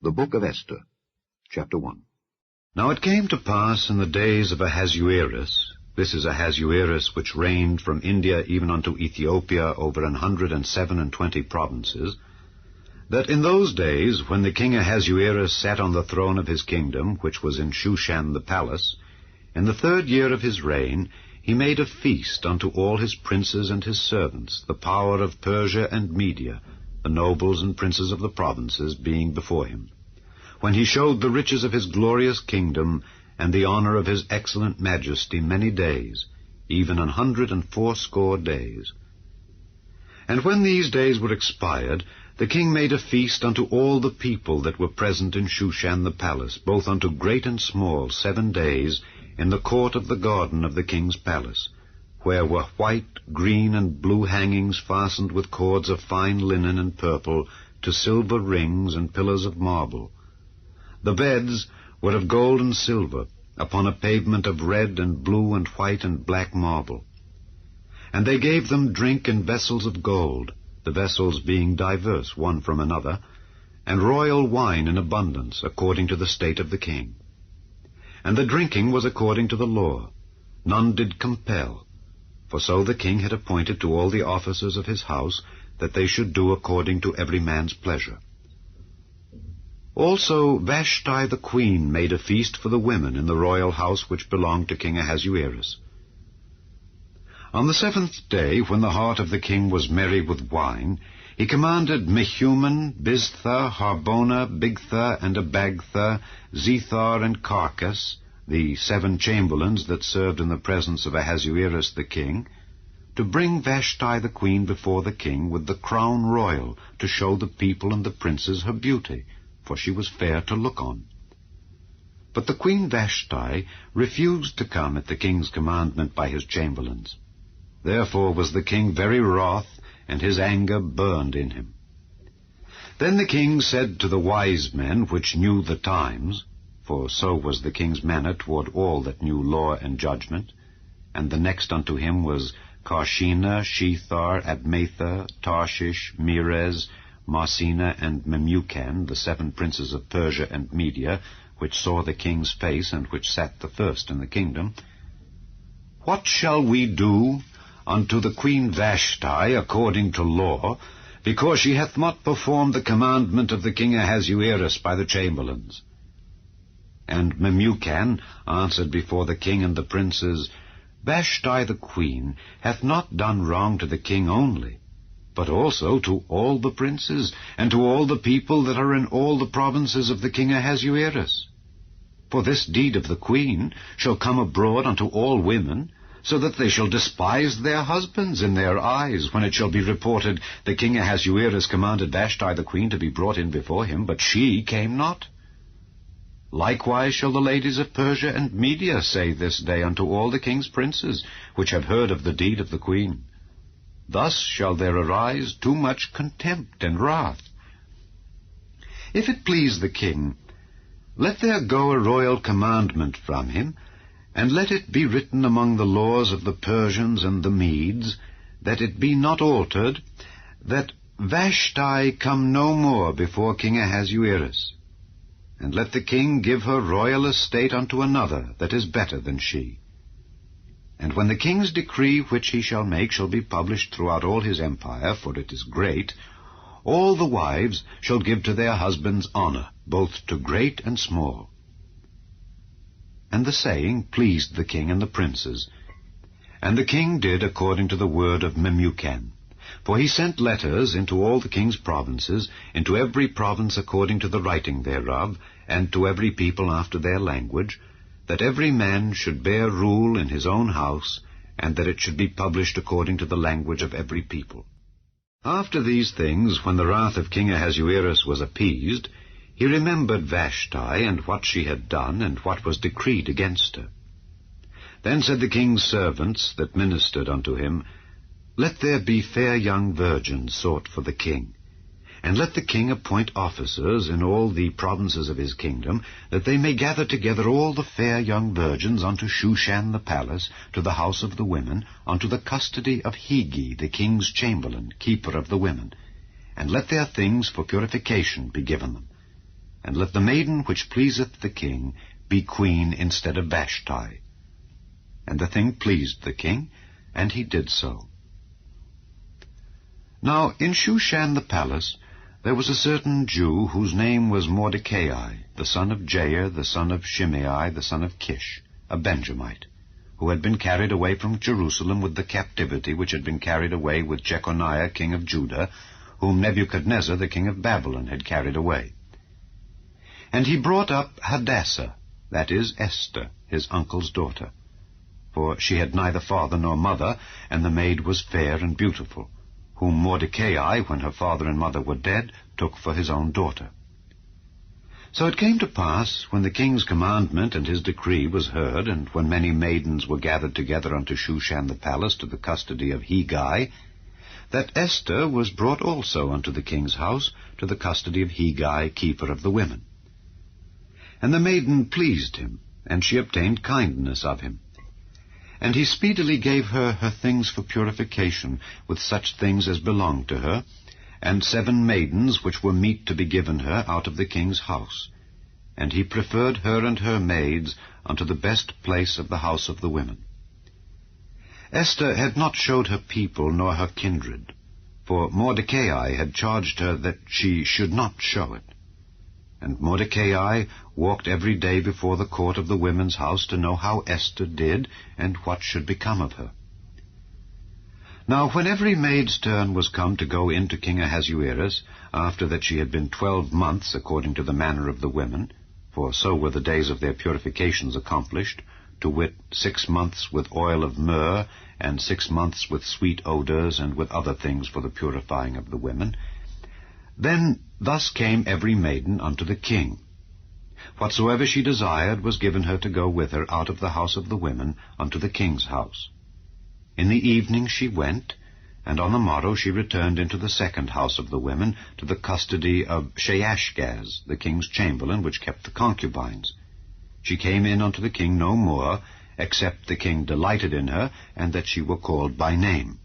The Book of Esther, Chapter 1. Now it came to pass in the days of Ahasuerus, this is Ahasuerus which reigned from India even unto Ethiopia over 127 provinces, that in those days when the king Ahasuerus sat on the throne of his kingdom, which was in Shushan the palace, in the 3rd year of his reign, he made a feast unto all his princes and his servants, the power of Persia and Media, the nobles and princes of the provinces being before him, when he showed the riches of his glorious kingdom and the honor of his excellent majesty many days, even 180 days. And when these days were expired, the king made a feast unto all the people that were present in Shushan the palace, both unto great and small, 7 days, in the court of the garden of the king's palace, where were white, green, and blue hangings fastened with cords of fine linen and purple to silver rings and pillars of marble. The beds were of gold and silver, upon a pavement of red and blue and white and black marble. And they gave them drink in vessels of gold, the vessels being diverse one from another, and royal wine in abundance, according to the state of the king. And the drinking was according to the law, none did compel, for so the king had appointed to all the officers of his house, that they should do according to every man's pleasure. Also Vashti the queen made a feast for the women in the royal house which belonged to King Ahasuerus. On the 7th day, when the heart of the king was merry with wine, he commanded Mehuman, Biztha, Harbona, Bigtha, and Abagtha, Zethar, and Carcas, the 7 chamberlains that served in the presence of Ahasuerus the king, to bring Vashti the queen before the king with the crown royal, to show the people and the princes her beauty, for she was fair to look on. But the queen Vashti refused to come at the king's commandment by his chamberlains. Therefore was the king very wroth, and his anger burned in him. Then the king said to the wise men which knew the times, for so was the king's manner toward all that knew law and judgment, and the next unto him was Carshena, Shethar, Admatha, Tarshish, Meres, Marsena, and Memucan, the 7 princes of Persia and Media, which saw the king's face, and which sat the first in the kingdom. What shall we do unto the queen Vashti according to law, because she hath not performed the commandment of the king Ahasuerus by the chamberlains? And Memucan answered before the king and the princes, Vashti the queen hath not done wrong to the king only, but also to all the princes, and to all the people that are in all the provinces of the king Ahasuerus. For this deed of the queen shall come abroad unto all women, so that they shall despise their husbands in their eyes, when it shall be reported, the king Ahasuerus commanded Vashti the queen to be brought in before him, but she came not. Likewise shall the ladies of Persia and Media say this day unto all the king's princes, which have heard of the deed of the queen. Thus shall there arise too much contempt and wrath. If it please the king, let there go a royal commandment from him, and let it be written among the laws of the Persians and the Medes, that it be not altered, that Vashti come no more before King Ahasuerus. And let the king give her royal estate unto another that is better than she. And when the king's decree which he shall make shall be published throughout all his empire, for it is great, all the wives shall give to their husbands honor, both to great and small. And the saying pleased the king and the princes. And the king did according to the word of Memucan. For he sent letters into all the king's provinces, into every province according to the writing thereof, and to every people after their language, that every man should bear rule in his own house, and that it should be published according to the language of every people. After these things, when the wrath of King Ahasuerus was appeased, he remembered Vashti, and what she had done, and what was decreed against her. Then said the king's servants that ministered unto him, Let there be fair young virgins sought for the king, and let the king appoint officers in all the provinces of his kingdom, that they may gather together all the fair young virgins unto Shushan the palace, to the house of the women, unto the custody of Hegi the king's chamberlain, keeper of the women, and let their things for purification be given them. and let the maiden which pleaseth the king be queen instead of Vashti. And the thing pleased the king, and he did so. Now in Shushan the palace there was a certain Jew whose name was Mordecai, the son of Jair, the son of Shimei, the son of Kish, a Benjamite, who had been carried away from Jerusalem with the captivity which had been carried away with Jeconiah king of Judah, whom Nebuchadnezzar the king of Babylon had carried away. And he brought up Hadassah, that is, Esther, his uncle's daughter. For she had neither father nor mother, and the maid was fair and beautiful, whom Mordecai, when her father and mother were dead, took for his own daughter. So it came to pass, when the king's commandment and his decree was heard, and when many maidens were gathered together unto Shushan the palace to the custody of Hegai, that Esther was brought also unto the king's house to the custody of Hegai, keeper of the women. And the maiden pleased him, and she obtained kindness of him. And he speedily gave her her things for purification, with such things as belonged to her, and 7 maidens which were meet to be given her out of the king's house. And he preferred her and her maids unto the best place of the house of the women. Esther had not showed her people nor her kindred, for Mordecai had charged her that she should not show it. And Mordecai walked every day before the court of the women's house to know how Esther did, and what should become of her. Now when every maid's turn was come to go in to King Ahasuerus, after that she had been 12 months according to the manner of the women, for so were the days of their purifications accomplished, to wit, 6 months with oil of myrrh, and 6 months with sweet odors, and with other things for the purifying of the women, then thus came every maiden unto the king. Whatsoever she desired was given her to go with her out of the house of the women unto the king's house. In the evening she went, and on the morrow she returned into the second house of the women, to the custody of Sheashgaz, the king's chamberlain, which kept the concubines. She came in unto the king no more, except the king delighted in her, and that she were called by name.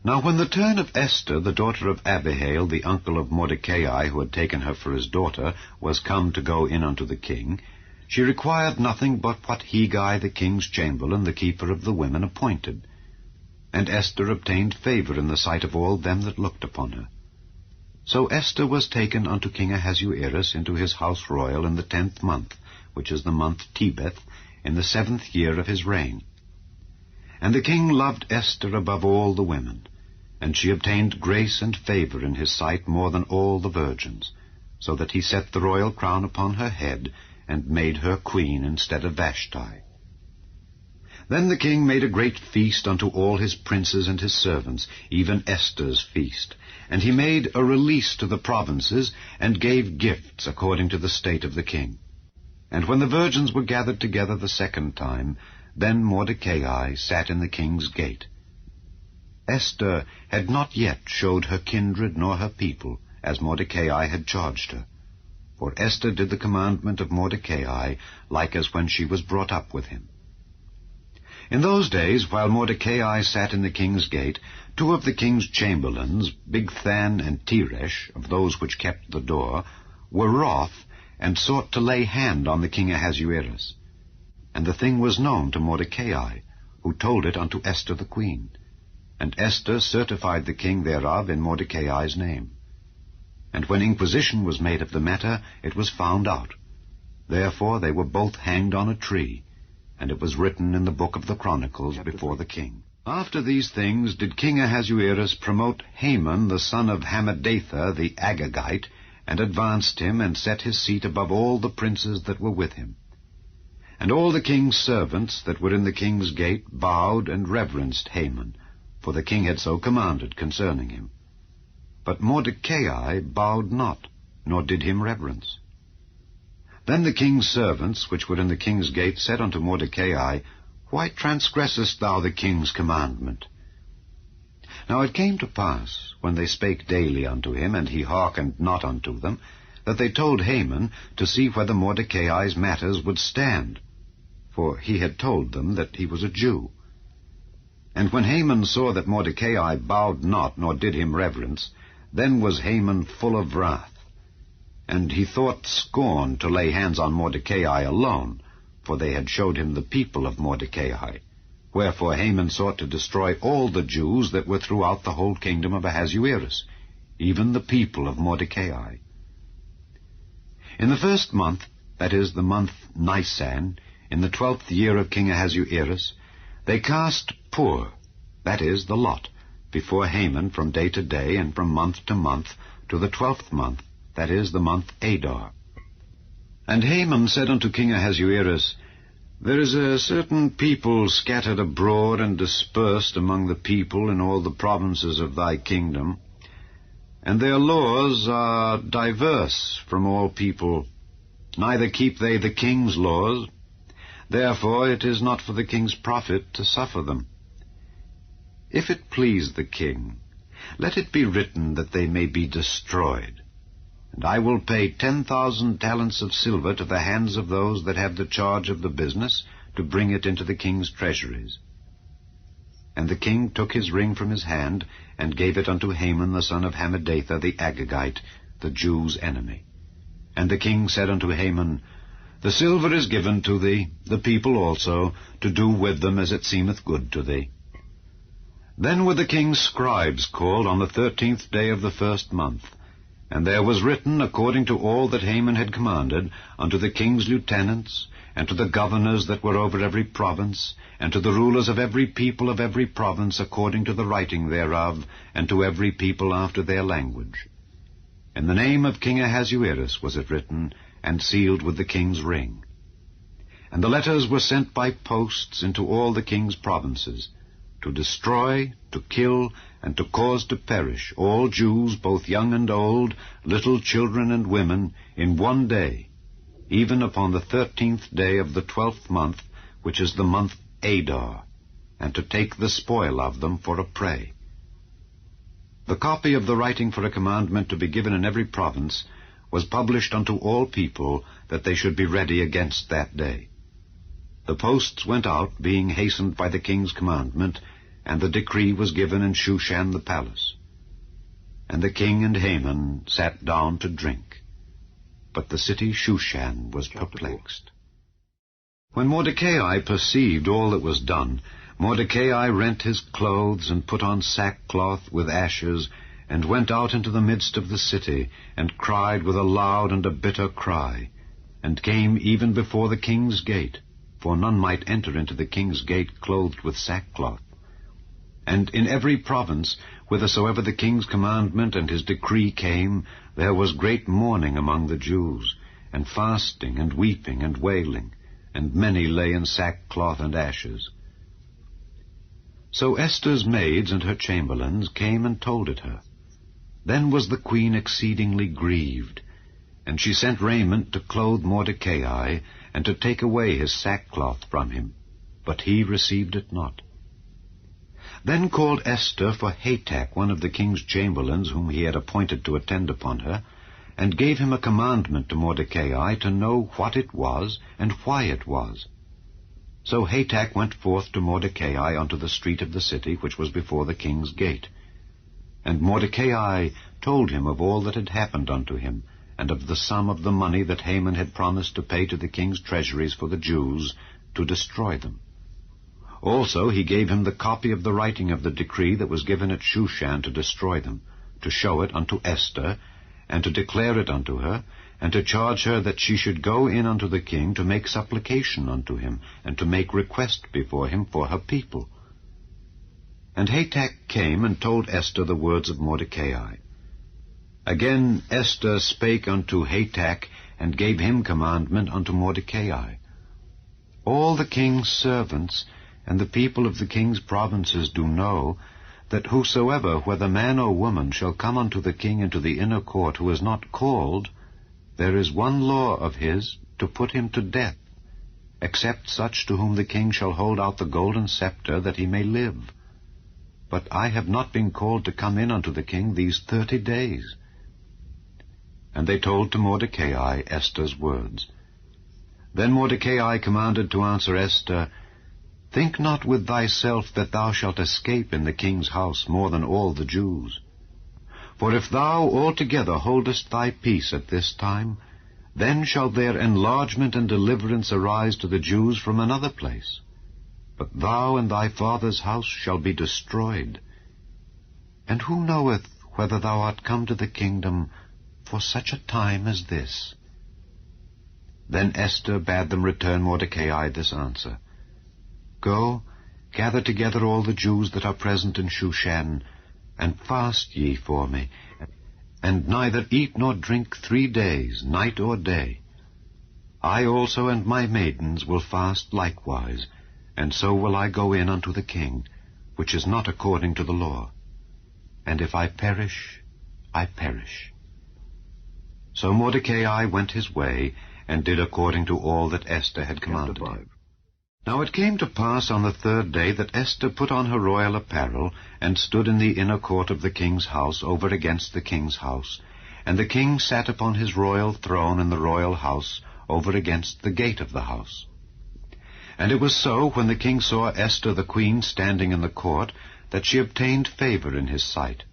Now when the turn of Esther, the daughter of Abihail, the uncle of Mordecai, who had taken her for his daughter, was come to go in unto the king, she required nothing but what Hegai, the king's chamberlain, the keeper of the women, appointed. And Esther obtained favor in the sight of all them that looked upon her. So Esther was taken unto King Ahasuerus into his house royal in the 10th month, which is the month Tebeth, in the 7th year of his reign. And the king loved Esther above all the women, and she obtained grace and favor in his sight more than all the virgins, so that he set the royal crown upon her head, and made her queen instead of Vashti. Then the king made a great feast unto all his princes and his servants, even Esther's feast. And he made a release to the provinces, and gave gifts according to the state of the king. And when the virgins were gathered together the second time, then Mordecai sat in the king's gate. Esther had not yet showed her kindred nor her people, as Mordecai had charged her. For Esther did the commandment of Mordecai, like as when she was brought up with him. In those days, while Mordecai sat in the king's gate, 2 of the king's chamberlains, Bigthan and Teresh, of those which kept the door, were wroth, and sought to lay hand on the king Ahasuerus. And the thing was known to Mordecai, who told it unto Esther the queen. And Esther certified the king thereof in Mordecai's name. And when inquisition was made of the matter, it was found out. Therefore they were both hanged on a tree, and it was written in the book of the Chronicles before the king. After these things did King Ahasuerus promote Haman the son of Hammedatha the Agagite, and advanced him, and set his seat above all the princes that were with him. And all the king's servants that were in the king's gate bowed and reverenced Haman, for the king had so commanded concerning him. But Mordecai bowed not, nor did him reverence. Then the king's servants, which were in the king's gate, said unto Mordecai, Why transgressest thou the king's commandment? Now it came to pass, when they spake daily unto him, and he hearkened not unto them, that they told Haman to see whether Mordecai's matters would stand, for he had told them that he was a Jew. And when Haman saw that Mordecai bowed not, nor did him reverence, then was Haman full of wrath. and he thought scorn to lay hands on Mordecai alone, for they had showed him the people of Mordecai. Wherefore Haman sought to destroy all the Jews that were throughout the whole kingdom of Ahasuerus, even the people of Mordecai. In the first month, that is, the month Nisan, in the 12th year of King Ahasuerus, they cast pur, that is, the lot, before Haman from day to day and from month to month, to the 12th month, that is, the month Adar. And Haman said unto King Ahasuerus, There is a certain people scattered abroad and dispersed among the people in all the provinces of thy kingdom, and their laws are diverse from all people, neither keep they the king's laws. Therefore it is not for the king's profit to suffer them. If it please the king, let it be written that they may be destroyed. And I will pay 10,000 talents of silver to the hands of those that have the charge of the business, to bring it into the king's treasuries. And the king took his ring from his hand, and gave it unto Haman the son of Hammedatha the Agagite, the Jews' enemy. And the king said unto Haman, The silver is given to thee, the people also, to do with them as it seemeth good to thee. Then were the king's scribes called on the 13th day of the first month, and there was written, according to all that Haman had commanded, unto the king's lieutenants, and to the governors that were over every province, and to the rulers of every people of every province, according to the writing thereof, and to every people after their language. In the name of King Ahasuerus was it written, and sealed with the king's ring. And the letters were sent by posts into all the king's provinces, to destroy, to kill, and to cause to perish all Jews, both young and old, little children and women, in one day, even upon the 13th day of the 12th month, which is the month Adar, and to take the spoil of them for a prey. The copy of the writing for a commandment to be given in every province was published unto all people, that they should be ready against that day. The posts went out, being hastened by the king's commandment, and the decree was given in Shushan the palace. And the king and Haman sat down to drink. But the city Shushan was perplexed. When Mordecai perceived all that was done, Mordecai rent his clothes, and put on sackcloth with ashes, and went out into the midst of the city, and cried with a loud and a bitter cry, and came even before the king's gate, for none might enter into the king's gate clothed with sackcloth. And in every province, whithersoever the king's commandment and his decree came, there was great mourning among the Jews, and fasting, and weeping, and wailing, and many lay in sackcloth and ashes. So Esther's maids and her chamberlains came and told it her. Then was the queen exceedingly grieved, and she sent raiment to clothe Mordecai, and to take away his sackcloth from him, but he received it not. Then called Esther for Hatach, one of the king's chamberlains, whom he had appointed to attend upon her, and gave him a commandment to Mordecai to know what it was, and why it was. So Hatach went forth to Mordecai unto the street of the city, which was before the king's gate. And Mordecai told him of all that had happened unto him, and of the sum of the money that Haman had promised to pay to the king's treasuries for the Jews, to destroy them. Also he gave him the copy of the writing of the decree that was given at Shushan to destroy them, to show it unto Esther, and to declare it unto her, and to charge her that she should go in unto the king to make supplication unto him, and to make request before him for her people. And Hatach came and told Esther the words of Mordecai. Again Esther spake unto Hatach, and gave him commandment unto Mordecai. All the king's servants and the people of the king's provinces do know, that whosoever, whether man or woman, shall come unto the king into the inner court, who is not called, there is one law of his, to put him to death, except such to whom the king shall hold out the golden scepter, that he may live. But I have not been called to come in unto the king these 30 days. And they told to Mordecai Esther's words. Then Mordecai commanded to answer Esther, Think not with thyself that thou shalt escape in the king's house more than all the Jews. For if thou altogether holdest thy peace at this time, then shall their enlargement and deliverance arise to the Jews from another place. But thou and thy father's house shall be destroyed. And who knoweth whether thou art come to the kingdom for such a time as this? Then Esther bade them return Mordecai this answer. Go, gather together all the Jews that are present in Shushan, and fast ye for me, and neither eat nor drink 3 days, night or day. I also and my maidens will fast likewise, and so will I go in unto the king, which is not according to the law. And if I perish, I perish. So Mordecai went his way, and did according to all that Esther had commanded him. Now it came to pass on the 3rd day that Esther put on her royal apparel, and stood in the inner court of the king's house over against the king's house. And the king sat upon his royal throne in the royal house over against the gate of the house. And it was so, when the king saw Esther the queen standing in the court, that she obtained favor in his sight.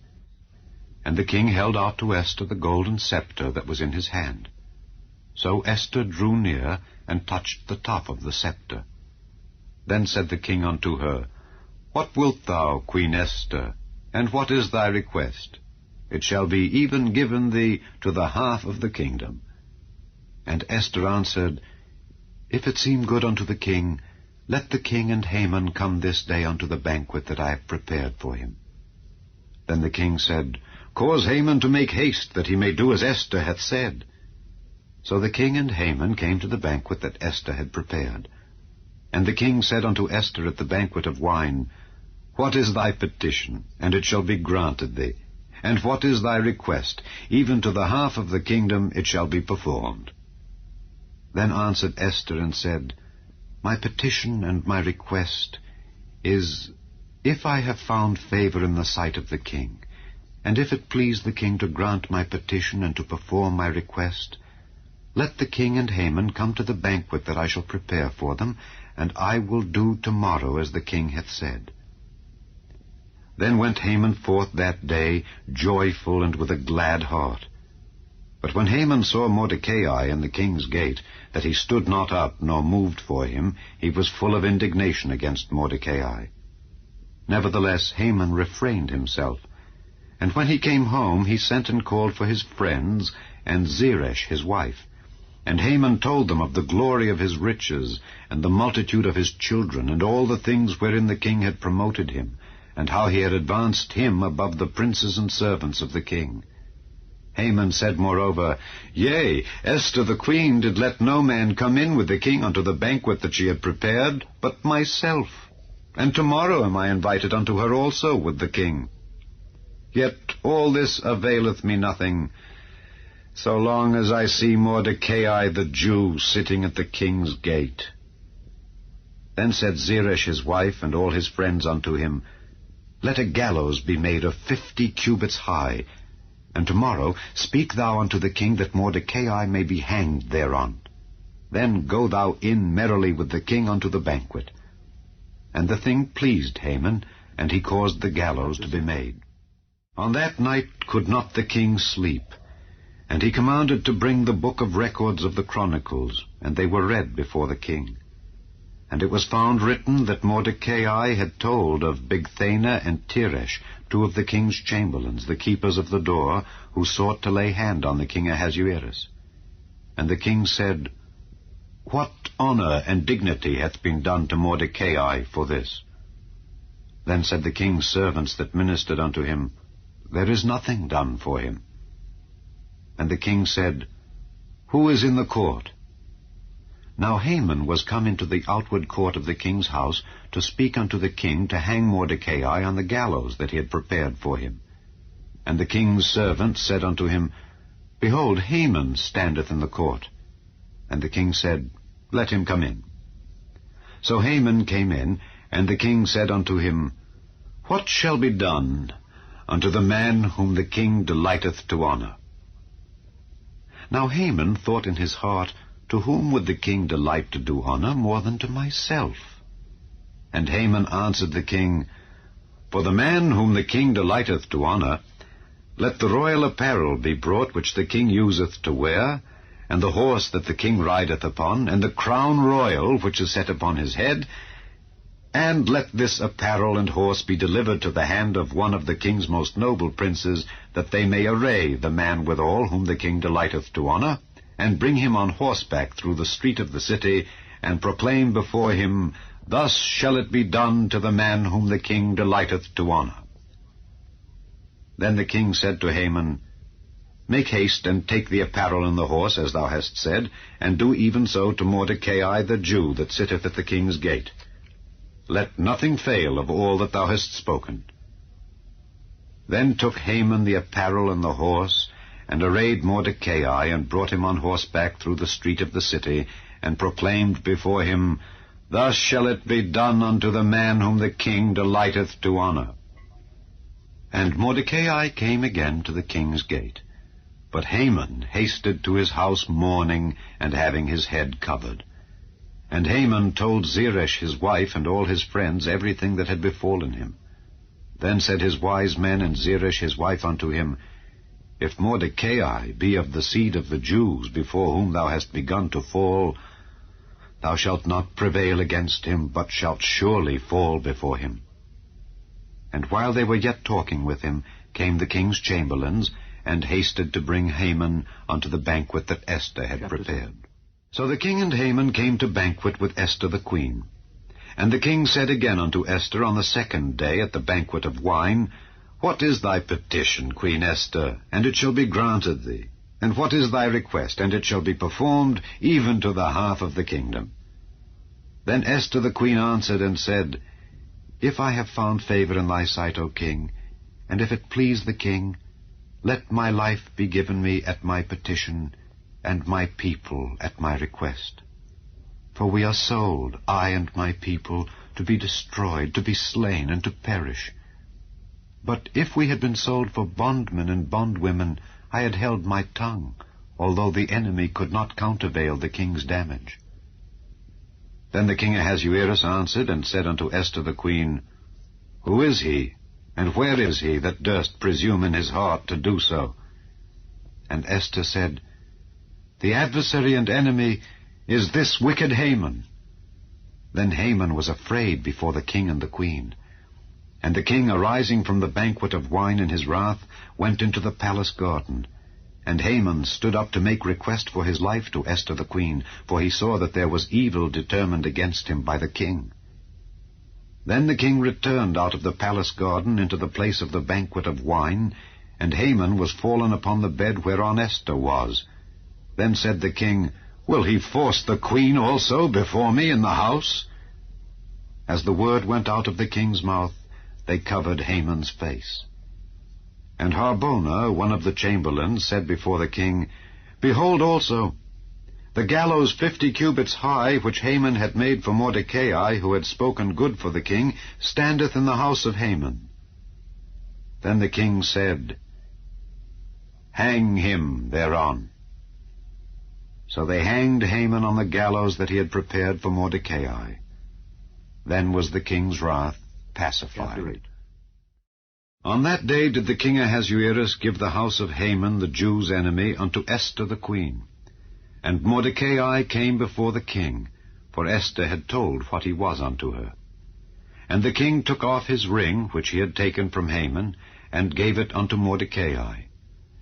And the king held out to Esther the golden scepter that was in his hand. So Esther drew near, and touched the top of the scepter. Then said the king unto her, What wilt thou, Queen Esther, and what is thy request? It shall be even given thee to the half of the kingdom. And Esther answered, If it seem good unto the king, let the king and Haman come this day unto the banquet that I have prepared for him. Then the king said, Cause Haman to make haste, that he may do as Esther hath said. So the king and Haman came to the banquet that Esther had prepared. And the king said unto Esther at the banquet of wine, What is thy petition? And it shall be granted thee. And what is thy request? Even to the half of the kingdom it shall be performed. Then answered Esther and said, My petition and my request is, if I have found favor in the sight of the king, and if it please the king to grant my petition and to perform my request, let the king and Haman come to the banquet that I shall prepare for them, and I will do tomorrow as the king hath said. Then went Haman forth that day, joyful and with a glad heart. But when Haman saw Mordecai in the king's gate, that he stood not up nor moved for him, he was full of indignation against Mordecai. Nevertheless Haman refrained himself. And when he came home, he sent and called for his friends, and Zeresh his wife. And Haman told them of the glory of his riches, and the multitude of his children, and all the things wherein the king had promoted him, and how he had advanced him above the princes and servants of the king. Haman said moreover, Yea, Esther the queen did let no man come in with the king unto the banquet that she had prepared, but myself. And tomorrow am I invited unto her also with the king. Yet all this availeth me nothing, so long as I see Mordecai the Jew sitting at the king's gate. Then said Zeresh his wife and all his friends unto him, Let a gallows be made of 50 cubits high, and tomorrow speak thou unto the king that Mordecai may be hanged thereon. Then go thou in merrily with the king unto the banquet. And the thing pleased Haman, and he caused the gallows to be made. On that night could not the king sleep, and he commanded to bring the book of records of the Chronicles, and they were read before the king. And it was found written that Mordecai had told of Bigthana and Teresh, 2 of the king's chamberlains, the keepers of the door, who sought to lay hand on the king Ahasuerus. And the king said, What honor and dignity hath been done to Mordecai for this? Then said the king's servants that ministered unto him, There is nothing done for him. And the king said, Who is in the court? Now Haman was come into the outward court of the king's house to speak unto the king to hang Mordecai on the gallows that he had prepared for him. And the king's servant said unto him, Behold, Haman standeth in the court. And the king said, Let him come in. So Haman came in, and the king said unto him, What shall be done unto the man whom the king delighteth to honor? Now Haman thought in his heart, To whom would the king delight to do honor more than to myself? And Haman answered the king, For the man whom the king delighteth to honor, Let the royal apparel be brought which the king useth to wear, and the horse that the king rideth upon, and the crown royal which is set upon his head, and let this apparel and horse be delivered to the hand of one of the king's most noble princes, that they may array the man withal whom the king delighteth to honor, and bring him on horseback through the street of the city, and proclaim before him, Thus shall it be done to the man whom the king delighteth to honor. Then the king said to Haman, Make haste, and take the apparel and the horse, as thou hast said, and do even so to Mordecai the Jew that sitteth at the king's gate. Let nothing fail of all that thou hast spoken. Then took Haman the apparel and the horse, and arrayed Mordecai, and brought him on horseback through the street of the city, and proclaimed before him, Thus shall it be done unto the man whom the king delighteth to honor. And Mordecai came again to the king's gate. But Haman hasted to his house mourning, and having his head covered. And Haman told Zeresh his wife and all his friends everything that had befallen him. Then said his wise men and Zeresh his wife unto him, If Mordecai be of the seed of the Jews, before whom thou hast begun to fall, thou shalt not prevail against him, but shalt surely fall before him. And while they were yet talking with him, came the king's chamberlains, and hasted to bring Haman unto the banquet that Esther had prepared. So the king and Haman came to banquet with Esther the queen. And the king said again unto Esther on the second day at the banquet of wine, What is thy petition, Queen Esther? And it shall be granted thee. And what is thy request? And it shall be performed, even to the half of the kingdom. Then Esther the queen answered and said, If I have found favor in thy sight, O king, and if it please the king, let my life be given me at my petition, and my people at my request. For we are sold, I and my people, to be destroyed, to be slain, and to perish. But if we had been sold for bondmen and bondwomen, I had held my tongue, although the enemy could not countervail the king's damage. Then the king Ahasuerus answered and said unto Esther the queen, Who is he, and where is he that durst presume in his heart to do so? And Esther said, The adversary and enemy is this wicked Haman. Then Haman was afraid before the king and the queen. And the king, arising from the banquet of wine in his wrath, went into the palace garden. And Haman stood up to make request for his life to Esther the queen, for he saw that there was evil determined against him by the king. Then the king returned out of the palace garden into the place of the banquet of wine, and Haman was fallen upon the bed whereon Esther was. Then said the king, Will he force the queen also before me in the house? As the word went out of the king's mouth, they covered Haman's face. And Harbona, one of the chamberlains, said before the king, Behold also, the gallows 50 cubits high, which Haman had made for Mordecai, who had spoken good for the king, standeth in the house of Haman. Then the king said, Hang him thereon. So they hanged Haman on the gallows that he had prepared for Mordecai. Then was the king's wrath pacified. On that day did the king Ahasuerus give the house of Haman, the Jews' enemy, unto Esther the queen. And Mordecai came before the king, for Esther had told what he was unto her. And the king took off his ring, which he had taken from Haman, and gave it unto Mordecai.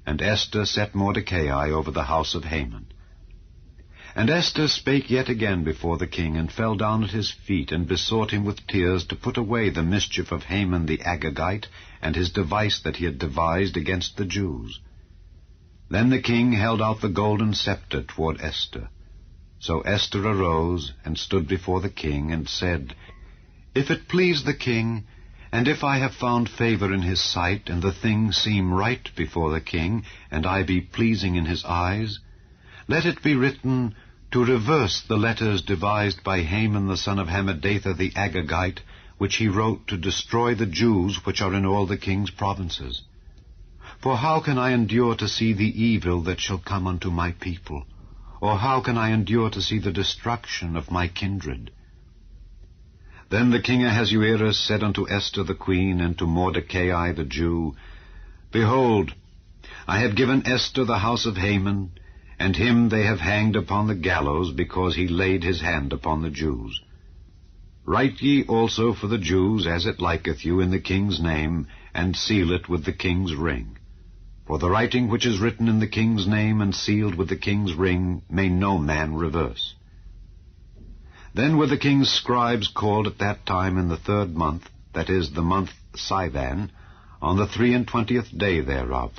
And Esther set Mordecai over the house of Haman. And Esther spake yet again before the king, and fell down at his feet, and besought him with tears to put away the mischief of Haman the Agagite, and his device that he had devised against the Jews. Then the king held out the golden scepter toward Esther. So Esther arose, and stood before the king, and said, If it please the king, and if I have found favor in his sight, and the thing seem right before the king, and I be pleasing in his eyes, let it be written, to reverse the letters devised by Haman the son of Hammedatha the Agagite, which he wrote to destroy the Jews which are in all the king's provinces. For how can I endure to see the evil that shall come unto my people? Or how can I endure to see the destruction of my kindred? Then the king Ahasuerus said unto Esther the queen, and to Mordecai the Jew, Behold, I have given Esther the house of Haman, and him they have hanged upon the gallows, because he laid his hand upon the Jews. Write ye also for the Jews as it liketh you in the king's name, and seal it with the king's ring. For the writing which is written in the king's name and sealed with the king's ring may no man reverse. Then were the king's scribes called at that time in the 3rd month, that is, the month Sivan, on the 23 day thereof.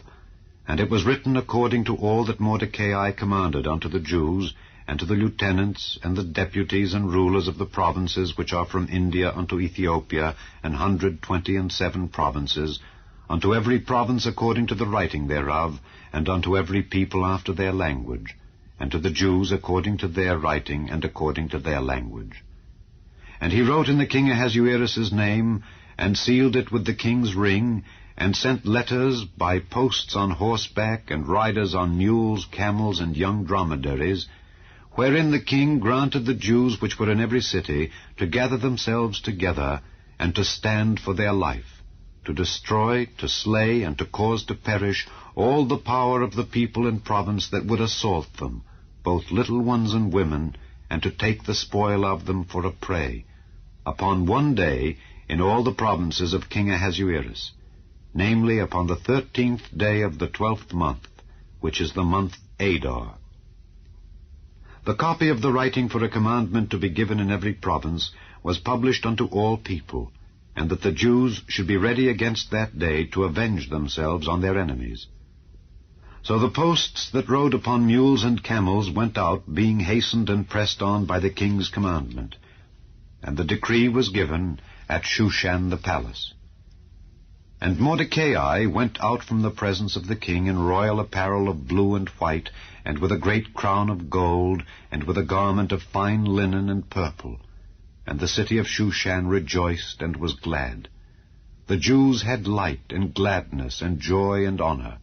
And it was written according to all that Mordecai commanded unto the Jews, and to the lieutenants, and the deputies and rulers of the provinces which are from India unto Ethiopia, 127 provinces, unto every province according to the writing thereof, and unto every people after their language, and to the Jews according to their writing and according to their language. And he wrote in the king Ahasuerus' name, and sealed it with the king's ring, and sent letters by posts on horseback, and riders on mules, camels, and young dromedaries, wherein the king granted the Jews which were in every city to gather themselves together, and to stand for their life, to destroy, to slay, and to cause to perish all the power of the people in province that would assault them, both little ones and women, and to take the spoil of them for a prey, upon one day in all the provinces of King Ahasuerus, namely upon the 13th day of the 12th month, which is the month Adar. The copy of the writing for a commandment to be given in every province was published unto all people, and that the Jews should be ready against that day to avenge themselves on their enemies. So the posts that rode upon mules and camels went out, being hastened and pressed on by the king's commandment. And the decree was given at Shushan the palace. And Mordecai went out from the presence of the king in royal apparel of blue and white, and with a great crown of gold, and with a garment of fine linen and purple. And the city of Shushan rejoiced and was glad. The Jews had light and gladness and joy and honor.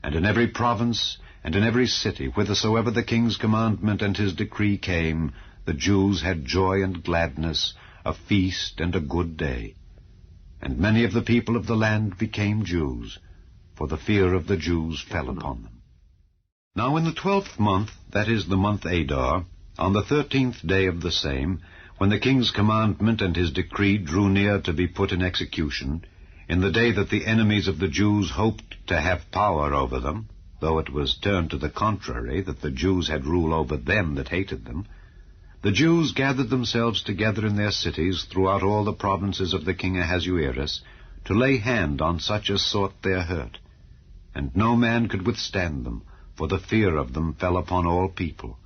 And in every province and in every city, whithersoever the king's commandment and his decree came, the Jews had joy and gladness, a feast and a good day. And many of the people of the land became Jews, for the fear of the Jews fell upon them. Now in the 12th month, that is the month Adar, on the 13th day of the same, when the king's commandment and his decree drew near to be put in execution, in the day that the enemies of the Jews hoped to have power over them, though it was turned to the contrary, that the Jews had rule over them that hated them, the Jews gathered themselves together in their cities throughout all the provinces of the king Ahasuerus, to lay hand on such as sought their hurt. And no man could withstand them, for the fear of them fell upon all people.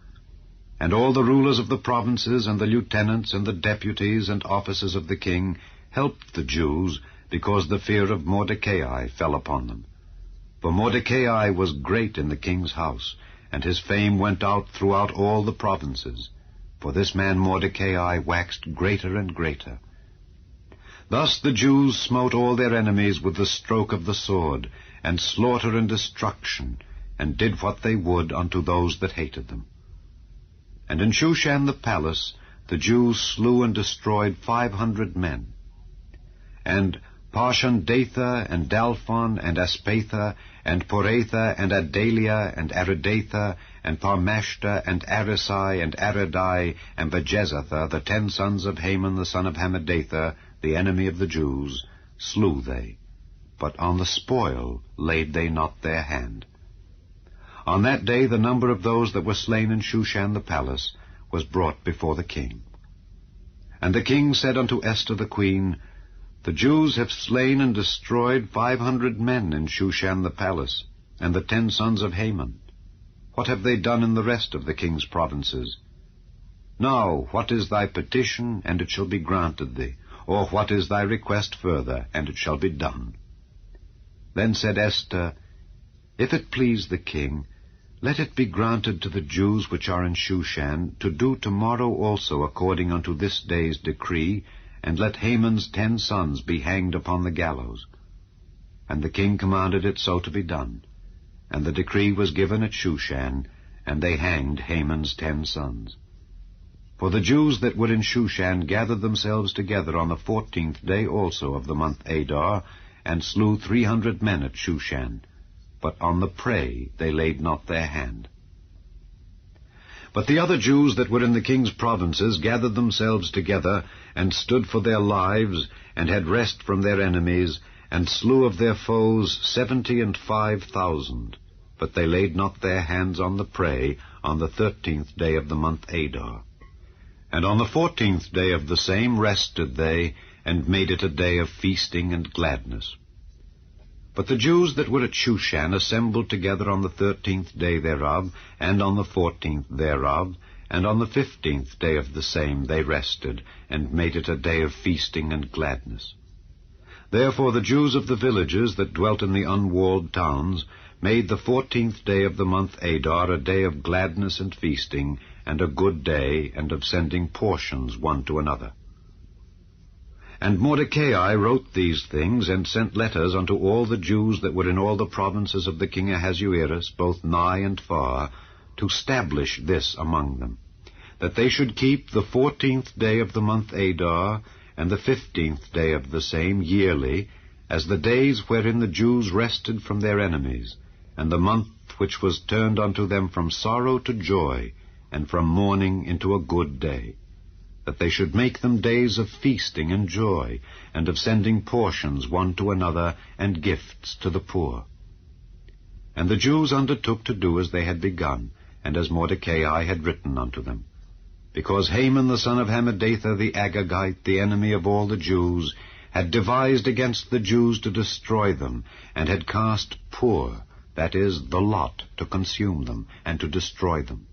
And all the rulers of the provinces, and the lieutenants, and the deputies, and officers of the king helped the Jews, because the fear of Mordecai fell upon them. For Mordecai was great in the king's house, and his fame went out throughout all the provinces. For this man Mordecai waxed greater and greater. Thus the Jews smote all their enemies with the stroke of the sword, and slaughter and destruction, and did what they would unto those that hated them. And in Shushan the palace the Jews slew and destroyed 500 men. And Parshandatha, and Dalphon, and Aspatha, and Poratha, and Adalia, and Aridatha, and Parmashta, and Arisai, and Aradai, and Bajezatha, the 10 sons of Haman the son of Hammedatha, the enemy of the Jews, slew they. But on the spoil laid they not their hand. On that day the number of those that were slain in Shushan the palace was brought before the king. And the king said unto Esther the queen, The Jews have slain and destroyed 500 men in Shushan the palace, and the 10 sons of Haman. What have they done in the rest of the king's provinces? Now, what is thy petition, and it shall be granted thee? Or what is thy request further, and it shall be done? Then said Esther, If it please the king, let it be granted to the Jews which are in Shushan to do tomorrow also according unto this day's decree, and let Haman's 10 sons be hanged upon the gallows. And the king commanded it so to be done. And the decree was given at Shushan, and they hanged Haman's 10 sons. For the Jews that were in Shushan gathered themselves together on the 14th day also of the month Adar, and slew 300 men at Shushan. but on the prey they laid not their hand. But the other Jews that were in the king's provinces gathered themselves together, and stood for their lives, and had rest from their enemies, and slew of their foes 75,000. But they laid not their hands on the prey on the 13th day of the month Adar. And on the 14th day of the same rested they, and made it a day of feasting and gladness. But the Jews that were at Shushan assembled together on the 13th day thereof, and on the 14th thereof, and on the 15th day of the same they rested, and made it a day of feasting and gladness. Therefore the Jews of the villages that dwelt in the unwalled towns made the 14th day of the month Adar a day of gladness and feasting, and a good day, and of sending portions one to another. And Mordecai wrote these things, and sent letters unto all the Jews that were in all the provinces of the king Ahasuerus, both nigh and far, to stablish this among them, that they should keep the 14th day of the month Adar, and the 15th day of the same yearly, as the days wherein the Jews rested from their enemies, and the month which was turned unto them from sorrow to joy, and from mourning into a good day, that they should make them days of feasting and joy, and of sending portions one to another, and gifts to the poor. And the Jews undertook to do as they had begun, and as Mordecai had written unto them. Because Haman the son of Hammedatha the Agagite, the enemy of all the Jews, had devised against the Jews to destroy them, and had cast pur, that is, the lot, to consume them, and to destroy them.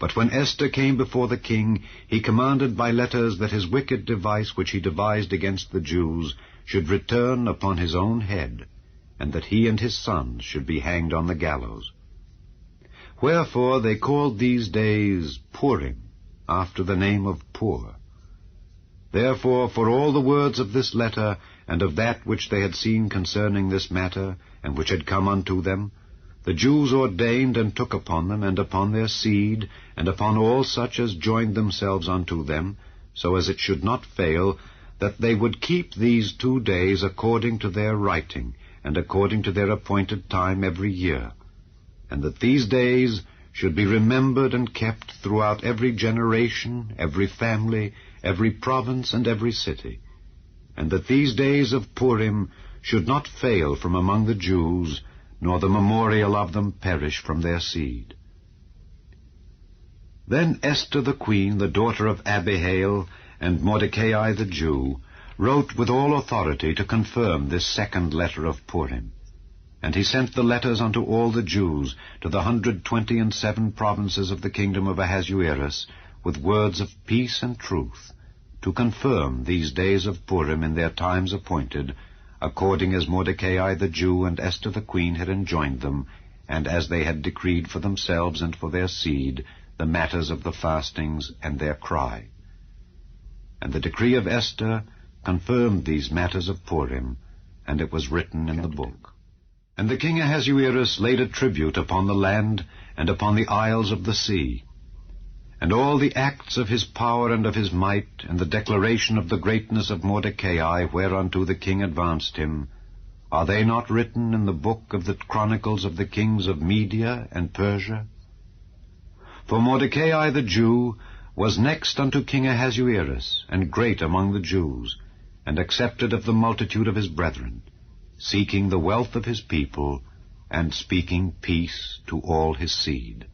But when Esther came before the king, he commanded by letters that his wicked device which he devised against the Jews should return upon his own head, and that he and his sons should be hanged on the gallows. Wherefore they called these days Purim, after the name of Pur. Therefore for all the words of this letter, and of that which they had seen concerning this matter, and which had come unto them, the Jews ordained and took upon them, and upon their seed, and upon all such as joined themselves unto them, so as it should not fail, that they would keep these 2 days according to their writing, and according to their appointed time every year, and that these days should be remembered and kept throughout every generation, every family, every province, and every city, and that these days of Purim should not fail from among the Jews, nor the memorial of them perish from their seed. Then Esther the queen, the daughter of Abihail, and Mordecai the Jew, wrote with all authority to confirm this second letter of Purim. And he sent the letters unto all the Jews, to the 127 provinces of the kingdom of Ahasuerus, with words of peace and truth, to confirm these days of Purim in their times appointed, according as Mordecai the Jew and Esther the queen had enjoined them, and as they had decreed for themselves and for their seed the matters of the fastings and their cry. And the decree of Esther confirmed these matters of Purim, and it was written in the book. And the king Ahasuerus laid a tribute upon the land and upon the isles of the sea. And all the acts of his power and of his might, and the declaration of the greatness of Mordecai, whereunto the king advanced him, are they not written in the book of the Chronicles of the kings of Media and Persia? For Mordecai the Jew was next unto King Ahasuerus, and great among the Jews, and accepted of the multitude of his brethren, seeking the wealth of his people, and speaking peace to all his seed.